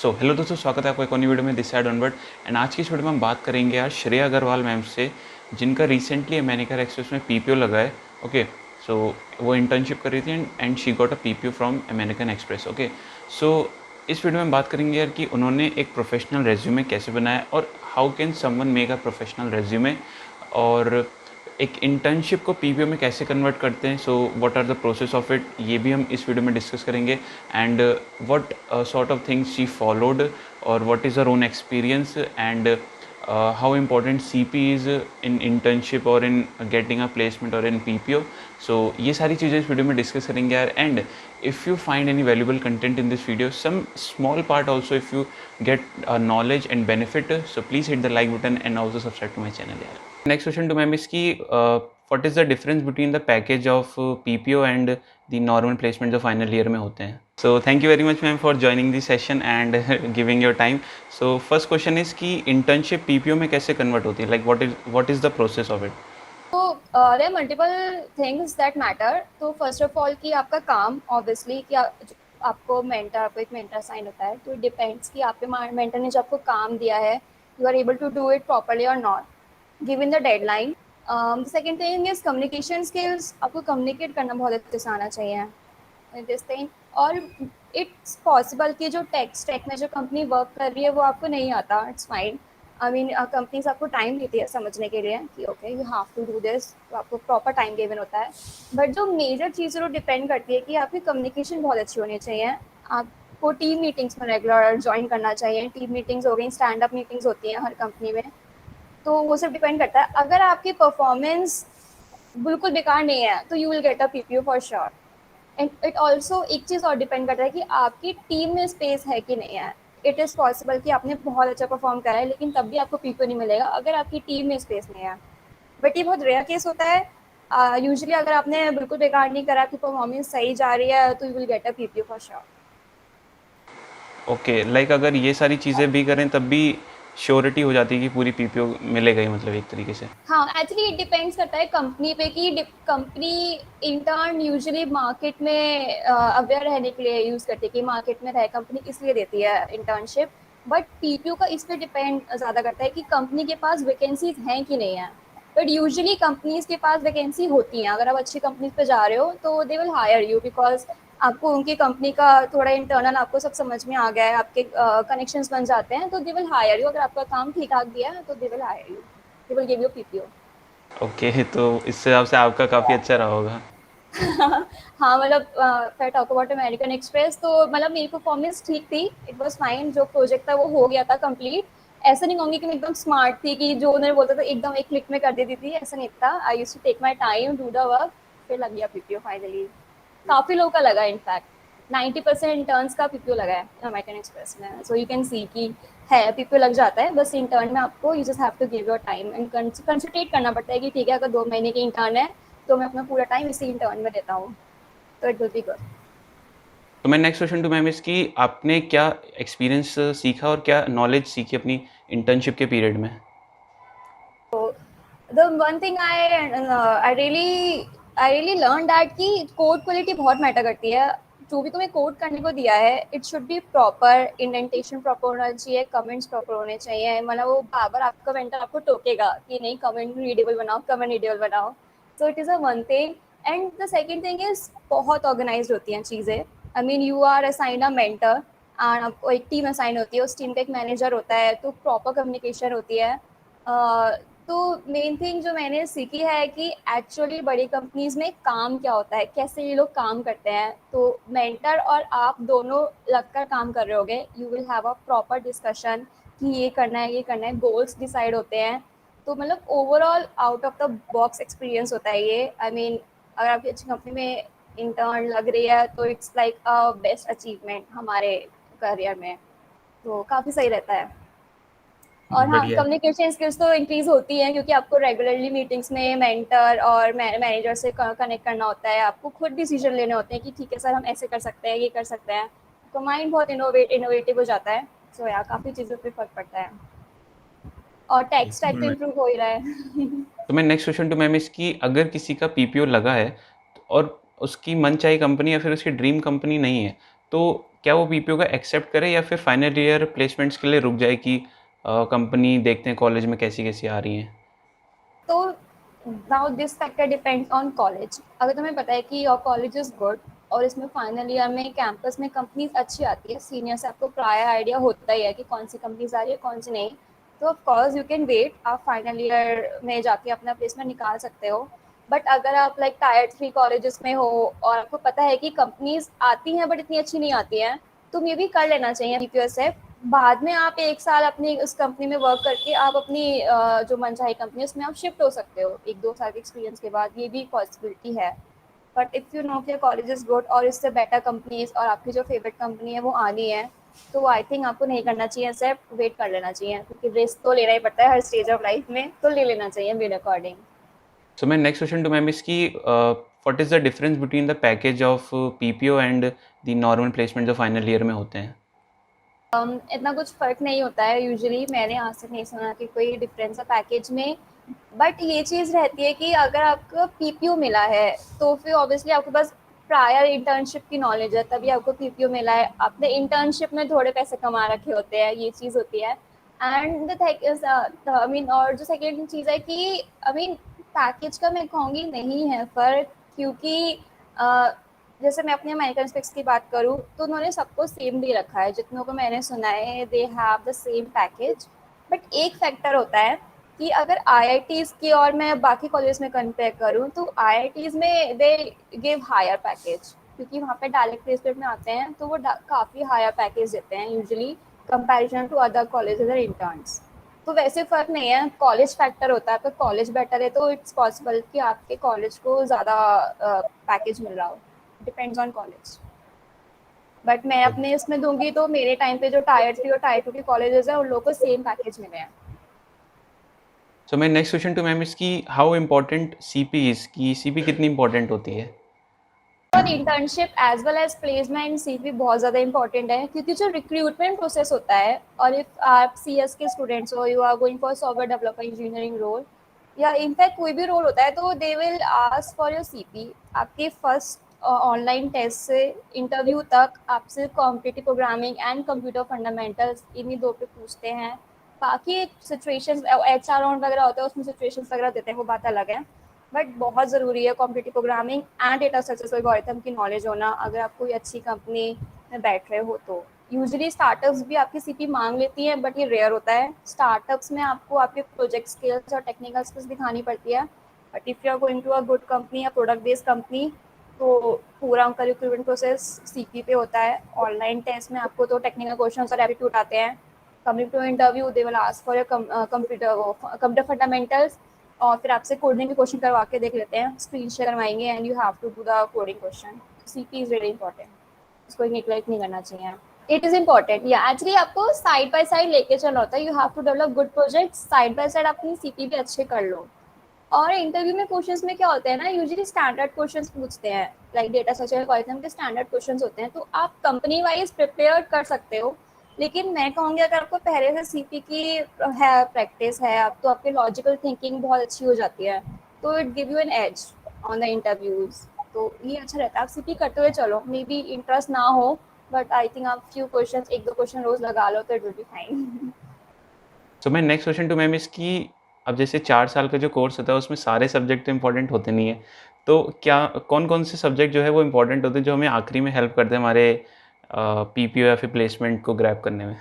So hello दोस्तों, स्वागत है आपका एक और नई वीडियो में, दिस साइड ऑनवर्ड। एंड आज की इस वीडियो में हम बात करेंगे यार श्रेया अग्रवाल मैम से, जिनका रिसेंटली अमेरिका एक्सप्रेस में पीपीओ लगा है। ओके, सो वो इंटर्नशिप कर रही थी and she got a PPO from American Express. Okay, so इस वीडियो में हम बात करेंगे यार कि उन्होंने एक प्रोफेशनल रेज्यूमे कैसे बनाया और how can someone make a professional resume, और एक इंटर्नशिप को पीपीओ में कैसे कन्वर्ट करते हैं। So what are the process of it, ये भी हम इस वीडियो में डिस्कस करेंगे। And what sort of things she followed, और what is her own experience, and how important CP is in internship और इन गेटिंग अ प्लेसमेंट और इन PPO. सो ये सारी चीज़ें इस वीडियो में डिस्कस करेंगे यार। And if you find any valuable content in this video, some small part also, if you get knowledge and benefit, so please hit the like button and also subscribe to my channel yaar. Next question to ma'am is ki what is the difference between the package of PPO and the normal placement जो final year में होते हैं. So thank you very much ma'am for joining the session and giving your time. So first question is कि internship PPO में कैसे convert होती है, like what is the process of it? तो there multiple things that matter. तो first of all कि आपका काम ऑब्वियसली कि आपको एक मेंटर साइन होता है, तो इट डिपेंड्स कि आपके मेंटर ने जो आपको काम दिया है you are able to do it properly और not given the deadline. The second thing is communication skills. आपको कम्युनिकेट करना बहुत अच्छे से आना चाहिए दिस थिंग। और इट्स पॉसिबल कि जो टेक में जो कंपनी वर्क कर रही है वो आपको नहीं आता, it's fine. I mean companies आपको टाइम देती है समझने के लिए कि okay you have to do this, तो आपको प्रॉपर टाइम गिवन होता है। बट जो मेजर चीज़ वो डिपेंड करती है कि आपकी कम्युनिकेशन बहुत अच्छी होनी चाहिए। आपको टीम मीटिंग्स में रेगुलर ज्वाइन करना चाहिए। टीम मीटिंग्स हो गई, स्टैंड अप मीटिंग्स होती हैं हर कंपनी में, तो वो सब डिपेंड करता है। अगर आपकी परफॉर्मेंस बिल्कुल बेकार नहीं है तो you will get a PPO for sure. And it also एक चीज़ और डिपेंड करता है कि आपकी टीम में स्पेस है कि नहीं है। इट इज़ पॉसिबल कि आपने बहुत अच्छा परफॉर्म करा है लेकिन तब भी आपको पीपीओ नहीं मिलेगा अगर आपकी टीम में स्पेस नहीं है। बट ये बहुत रेयर केस होता है। यूजुअली अगर आपने बिल्कुल बेकार नहीं करा, आपकी परफॉर्मेंस सही जा रही है, तो you will get a PPO for sure. Okay, like अगर ये सारी चीज़ें भी करें तब भी श्योरिटी हो जाती है कि पूरी पीपीओ मिलेगा ही, मतलब एक तरीके से। हाँ, एक्चुअली इट डिपेंड्स करता है कंपनी पे कि कंपनी इंटर्न यूजुअली मार्केट में अवेयर रहने के लिए यूज़ करती है कि मार्केट में रहे, कंपनी इसलिए देती है इंटर्नशिप। बट पीपीयू का इस पे डिपेंड ज़्यादा करता है कि कंपनी के पास वैकेंसीज हैं कि नहीं है। बट यूजुअली कंपनीज के पास वैकेंसी होती हैं। अगर आप अच्छी कंपनीज पे जा रहे हो तो they will hire you, because आपको उनकी कंपनी का थोड़ा इंटरनल आपको सब समझ में आ गया है, आपके कनेक्शंस बन जाते हैं, तो दे विल हायर यू। अगर आपका काम ठीक ठाक दिया है तो they will hire you, they will give you PPO. Okay, तो इस हिसाब से आपका काफ़ी अच्छा रहा होगा। हाँ, मतलब फिर टॉक अबाउट अमेरिकन एक्सप्रेस, तो मतलब मेरी परफॉर्मेंस ठीक थी, इट वाज फाइन। जो प्रोजेक्ट था वो हो गया था कंप्लीट। ऐसा नहीं कहूँगी कि मैं एकदम स्मार्ट थी कि जो उन्होंने बोलता था एकदम एक क्लिक में कर देती थी, ऐसा नहीं था। I used to take my time, do the work, फिर लग गया पीपीओ फाइनली। काफ़ी लोगों का लगा, इनफैक्ट 90% इंटर्न्स का पीपीओ लगा है अमेरिकन एक्सप्रेस में। सो यू कैन सी कि है पीपीओ लग जाता है। बस इंटर्न में आपको you just have to give your time and concentrate करना पड़ता है कि ठीक है, अगर 2 महीने की इंटर्न है तो मैं अपना पूरा टाइम इसी इंटर्न में देता हूँ, तो इट विल बी गुड। तो मैं नेक्स्ट क्वेश्चन टू मैम इस कि आपने क्या एक्सपीरियंस सीखा और क्या नॉलेज सीखी अपनी इंटर्नशिप के पीरियड में। The one thing I really learn that कि कोड क्वालिटी बहुत मैटर करती है। जो भी तुम्हें कोड करने को दिया है it should be proper, indentation proper होना चाहिए, कमेंट्स प्रॉपर होने चाहिए। मतलब वो बार आपका वेंटर आपको टोकेगा कि नहीं कमेंट रीडेबल बनाओ, कमेंट रीडेबल बनाओ। So it is a one thing. And the second thing is बहुत ऑर्गेनाइज होती हैं चीज़ें। I mean you are assigned a mentor and आपको एक टीम असाइन होती है, उस टीम का एक मैनेजर होता है, तो प्रॉपर कम्युनिकेशन होती है। तो मेन थिंग जो मैंने सीखी है कि एक्चुअली बड़ी कंपनीज में काम क्या होता है, कैसे ये लोग काम करते हैं। तो मेंटर और आप दोनों लगकर काम कर रहे होगे, you will have a proper discussion कि ये करना है, ये करना है, गोल्स डिसाइड होते हैं। तो मतलब overall out of the box experience होता है ये। आई मीन अगर आपकी अच्छी कंपनी में इंटर्न लग रही है तो it's like a best achievement हमारे करियर में, तो काफ़ी सही रहता है। और हाँ, बढ़िया। कम्युनिकेशन स्किल्स तो इंक्रीज होती हैं क्योंकि आपको रेगुलरली मीटिंग्स में मेंटर और मैनेजर से कनेक्ट करना होता है। आपको खुद डिसीजन लेने होते हैं कि ठीक है सर हम ऐसे कर सकते हैं, ये कर सकते हैं। तो माइंड बहुत इनोवेटिव हो जाता है। सो या काफ़ी चीज़ों पे फर्क पड़ता है और टैक्स टाइप तो इम्प्रूव हो ही रहा है। तो मैं नेक्स्ट क्वेश्चन टू मैम इस कि अगर किसी का पीपीओ लगा है और उसकी मनचाही कंपनी या फिर उसकी ड्रीम कंपनी नहीं है, तो क्या वो पीपीओ का एक्सेप्ट करे या फिर फाइनल ईयर प्लेसमेंट्स के लिए रुक जाए कि कंपनी देखते हैं कॉलेज में कैसी-कैसी आ रही हैं? तो now this factor depends on college. अगर तुम्हें पता है कि योर कॉलेज इज गुड और इसमें फाइनल ईयर में कैंपस में कंपनीज अच्छी आती है, सीनियर से आपको प्रायर आइडिया होता ही है कि कौन सी कंपनीज आ रही है कौन सी नहीं, तो of course you can wait, आप फाइनल ईयर में जाके अपना प्लेसमेंट निकाल सकते हो। बट अगर आप लाइक टायर 3 कॉलेजेस में हो और आपको पता है कि कंपनीज आती हैं बट इतनी अच्छी नहीं आती हैं, तो मे भी कर लेना चाहिए पीपीओ से। बाद में आप 1 साल अपनी उस कंपनी में वर्क करके आप अपनी जो मनचाही कंपनी उसमें आप शिफ्ट हो सकते हो 1-2 साल के एक्सपीरियंस के बाद, ये भी पॉसिबिलिटी है। बट इफ़ यू नो कि कॉलेज इज़ गुड और इससे बेटर कंपनीज और आपकी जो फेवरेट कंपनी है वो आनी है, तो आई थिंक आपको नहीं करना चाहिए, सिर्फ वेट कर लेना चाहिए, क्योंकि रिस्क तो लेना ही पड़ता है हर स्टेज ऑफ लाइफ में, तो ले लेना चाहिए मेरे according. So my next question to ma'am is कि what is the difference between the package of PPO and the normal placement जो final year में होते हैं? इतना कुछ फ़र्क नहीं होता है यूजुअली, मैंने आज तक नहीं सुना कि कोई डिफरेंस है पैकेज में। बट ये चीज़ रहती है कि अगर आपको पीपीओ मिला है तो फिर ऑब्वियसली आपके पास प्रायर इंटर्नशिप की नॉलेज है, तभी आपको पीपीओ मिला है। आपने इंटर्नशिप में थोड़े पैसे कमा रखे होते हैं, ये चीज़ होती है। And the thing is I mean, और जो सेकेंड चीज़ है कि आई मीन पैकेज का मैं कहूँगी नहीं है फ़र्क, क्योंकि जैसे मैं अपने अमेरिकन स्पेक्स की बात करूँ तो उन्होंने सबको सेम दे रखा है, जितनों को मैंने सुना है they have the same package. But एक फैक्टर होता है कि अगर आईआईटीज़ की और मैं बाकी कॉलेज में कंपेयर करूँ तो आईआईटीज़ में दे गिव हायर पैकेज, क्योंकि वहाँ पे डायरेक्ट प्लेसमेंट में आते हैं तो वो काफ़ी हायर पैकेज देते हैं usually comparison to other colleges और इंटर्न्स। तो वैसे फ़र्क नहीं है, कॉलेज फैक्टर होता है। अगर कॉलेज बेटर है तो इट्स पॉसिबल कि आपके कॉलेज को ज़्यादा पैकेज मिल रहा हो, डिपेंड्स ऑन कॉलेज। बट मैं अपने इसमें दूंगी तो मेरे टाइम पे जो टायर 3 और टायर 2 के कॉलेजेस हैं उन लोगों को सेम पैकेज मिले हैं। So my next question to ma'am is कि how important CP is कि CP कितनी important होती है? और internship as well as placement CV बहुत ज़्यादा इंपॉर्टेंट है, क्योंकि जो रिक्रूटमेंट प्रोसेस होता है, और इफ आप सीएस के स्टूडेंट्स हो, you are going for software developer engineering role या इनफैक्ट कोई भी रोल होता है, तो they will ask for your CP. आपके फर्स्ट ऑनलाइन टेस्ट से इंटरव्यू तक आपसे competitive programming and computer fundamentals इन्हीं दो पे पूछते हैं। बाकी सिचुएशंस एचआर राउंड वगैरह होता है उसमें सिचुएशंस वगैरह देते हैं, वो बात अलग है। बट बहुत ज़रूरी है competitive programming and data structures algorithm की नॉलेज होना, अगर आप कोई अच्छी कंपनी में बैठ रहे हो तो। यूजुअली स्टार्टअप्स भी आपकी सीपी मांग लेती हैं, बट ये रेयर होता है। स्टार्टअप्स में आपको आपके प्रोजेक्ट स्किल्स और टेक्निकल स्किल्स दिखानी पड़ती है। But if you are going to a good company या प्रोडक्ट बेस्ड कंपनी, तो पूरा उनका रिक्रूटमेंट प्रोसेस सीपी पे होता है। ऑनलाइन टेस्ट में आपको तो टेक्निकल क्वेश्चन और एप्टीट्यूड आते हैं। Coming to interview they will ask for computer fundamentals, और फिर आपसे कोडिंग के क्वेश्चन करवा के देख लेते हैं, स्क्रीन शेयर करवाएंगे and you have to do the coding question. CP is very important, इसको नेग्लेक्ट नहीं करना चाहिए। इट इज इम्पॉर्टेंट या एक्चुअली आपको साइड बाय साइड लेके चलना होता है। You have to develop good project, side by side अपनी सीपी भी अच्छे कर लो। और इंटरव्यू में क्वेश्चंस में क्या होते हैं ना, यूजुअली स्टैंडर्ड क्वेश्चंस पूछते हैं, लाइक डेटा स्ट्रक्चर एल्गोरिथम के स्टैंडर्ड क्वेश्चंस होते हैं, तो आप कंपनी वाइज प्रिपेयर कर सकते हो। लेकिन मैं कहूँगी अगर आपको पहले से सीपी की है प्रैक्टिस है आप, तो आपकी लॉजिकल थिंकिंग बहुत अच्छी हो जाती है, तो it give you an edge on the interviews. तो ये अच्छा रहता है, आप सीपी करते हुए चलो, मे बी इंटरेस्ट ना हो, बट आई थिंक आप फ्यू क्वेश्चन 1-2 क्वेश्चन रोज लगा लो तो it will be fine. So my next question to ma'am is कि अब जैसे 4 साल का जो कोर्स होता है उसमें सारे सब्जेक्ट तो इम्पोर्टेंट होते नहीं है। तो क्या कौन-कौन से सब्जेक्ट जो है वो इम्पोर्टेंट होते हैं जो हमें आखिरी में हेल्प करते हैं हमारे पीपीओ या फिर प्लेसमेंट को ग्रैब करने में?